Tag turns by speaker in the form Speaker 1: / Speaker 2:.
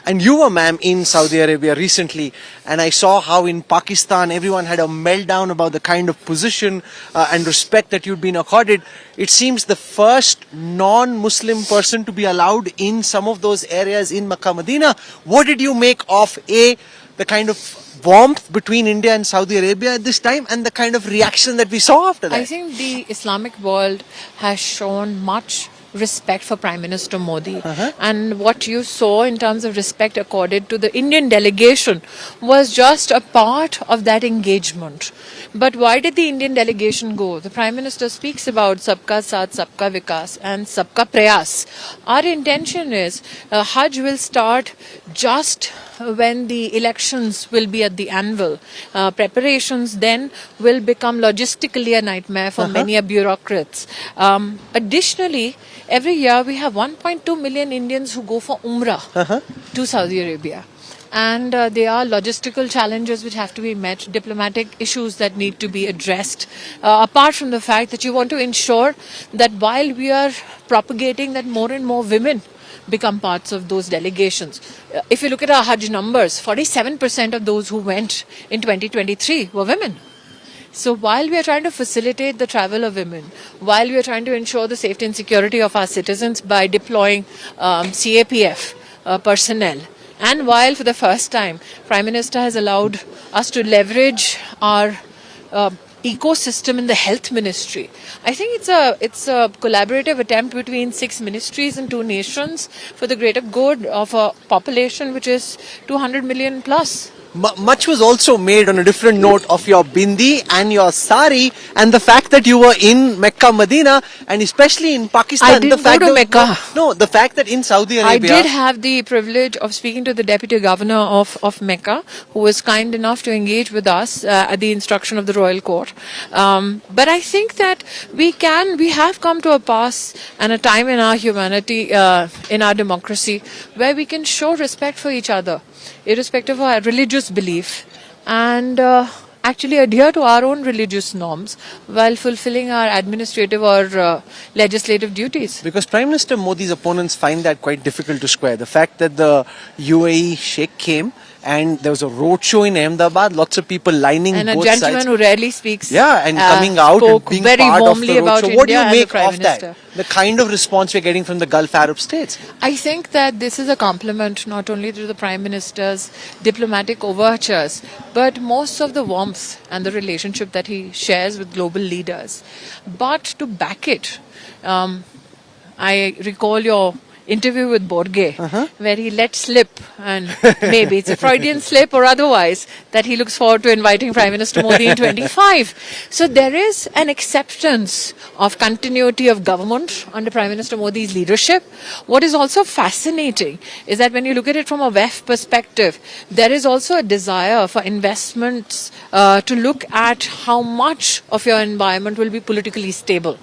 Speaker 1: And you were, ma'am, in Saudi Arabia recently, and I saw how in Pakistan everyone had a meltdown about the kind of position and respect that you'd been accorded. It seems the first non-Muslim person to be allowed in some of those areas in Mecca, Medina. What did you make of the kind of warmth between India and Saudi Arabia at this time, and the kind of reaction that we saw after that?
Speaker 2: I think the Islamic world has shown much respect for Prime Minister Modi. And what you saw in terms of respect accorded to the Indian delegation was just a part of that engagement. But why did the Indian delegation go? The Prime Minister speaks about Sabka Saath, Sabka Vikas and Sabka Prayas. Our intention is Hajj will start just when the elections will be at the anvil. Preparations then will become logistically a nightmare for many bureaucrats. Additionally, every year we have 1.2 million Indians who go for Umrah to Saudi Arabia. And there are logistical challenges which have to be met, diplomatic issues that need to be addressed. Apart from the fact that you want to ensure that while we are propagating that more and more women become parts of those delegations. If you look at our Hajj numbers, 47% of those who went in 2023 were women. So while we are trying to facilitate the travel of women, while we are trying to ensure the safety and security of our citizens by deploying CAPF personnel, and while for the first time Prime Minister has allowed us to leverage our ecosystem in the health ministry. I think it's a collaborative attempt between 6 ministries and 2 nations for the greater good of a population which is 200 million plus.
Speaker 1: Much was also made on a different note of your bindi and your sari, and the fact that you were in Mecca, Medina, and especially in Pakistan.
Speaker 2: I didn't go to Mecca.
Speaker 1: No, the fact that in Saudi Arabia...
Speaker 2: I did have the privilege of speaking to the Deputy Governor of Mecca, who was kind enough to engage with us at the instruction of the Royal Court. But I think that we have come to a pass and a time in our humanity, in our democracy, where we can show respect for each other, irrespective of our religious belief, and actually adhere to our own religious norms while fulfilling our administrative or legislative duties.
Speaker 1: Because Prime Minister Modi's opponents find that quite difficult to square. The fact that the UAE Sheikh came and there was a roadshow in Ahmedabad, lots of people lining both sides.
Speaker 2: And a gentleman who rarely speaks.
Speaker 1: Yeah, and coming out and being
Speaker 2: very
Speaker 1: part of the
Speaker 2: warmly about
Speaker 1: roadshow. What do you
Speaker 2: India
Speaker 1: make
Speaker 2: Prime
Speaker 1: of
Speaker 2: Minister.
Speaker 1: that? The kind of response we're getting from the Gulf Arab states?
Speaker 2: I think that this is a compliment not only to the Prime Minister's diplomatic overtures, but most of the warmth and the relationship that he shares with global leaders. But to back it, I recall your interview with Borge, where he let slip, and maybe it's a Freudian slip or otherwise, that he looks forward to inviting Prime Minister Modi in 25. So there is an acceptance of continuity of government under Prime Minister Modi's leadership. What is also fascinating is that when you look at it from a WEF perspective, there is also a desire for investments to look at how much of your environment will be politically stable.